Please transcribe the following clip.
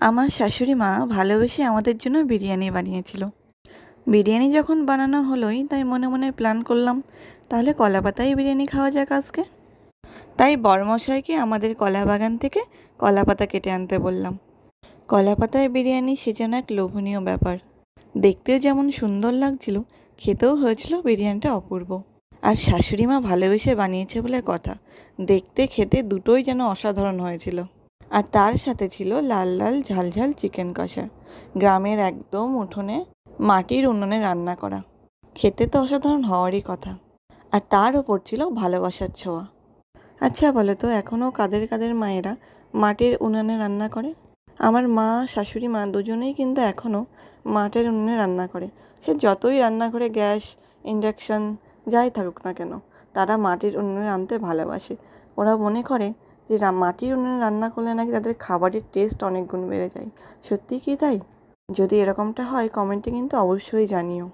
আমার শাশুড়ি মা ভালোবেসে আমাদের জন্য বিরিয়ানি বানিয়েছিল। বিরিয়ানি যখন বানানো হলোই তাই মনে মনে প্ল্যান করলাম, তাহলে কলা পাতায় বিরিয়ানি খাওয়া যাক আজকে। তাই বড়মশাইকে আমাদের কলা বাগান থেকে কলা পাতা কেটে আনতে বললাম। কলা পাতায় বিরিয়ানি সে যেন এক লোভনীয় ব্যাপার। দেখতেও যেমন সুন্দর লাগছিল, খেতেও হয়েছিল বিরিয়ানিটা অপূর্ব। আর শাশুড়ি মা ভালোবেসে বানিয়েছে বলে কথা, দেখতে খেতে দুটোই যেন অসাধারণ হয়েছিল। আর তার সাথে ছিল লাল লাল ঝাল ঝাল চিকেন কষা, গ্রামের একদম উঠোনে মাটির উনুনে রান্না করা। খেতে তো অসাধারণ হওয়ারই কথা। আর তার ওপর ছিল ভালোবাসার ছোঁয়া। আচ্ছা বলো তো, এখনও কাদের কাদের মায়েরা মাটির উনুনে রান্না করে? আমার মা, শাশুড়ি মা দুজনেই কিন্তু এখনও মাটির উনুনে রান্না করে। সে যতই রান্না করে গ্যাস, ইন্ডাকশান যাই থাকুক না কেন, তারা মাটির উনুনে রাঁধতে ভালোবাসে। ওরা মনে করে যে মাটির উনুনে রান্না করলে নাকি তাদের খাবারের টেস্ট অনেক গুণ বেড়ে যায়। সত্যি কি তাই? যদি এরকমটা হয় কমেন্টে কিন্তু অবশ্যই জানিও।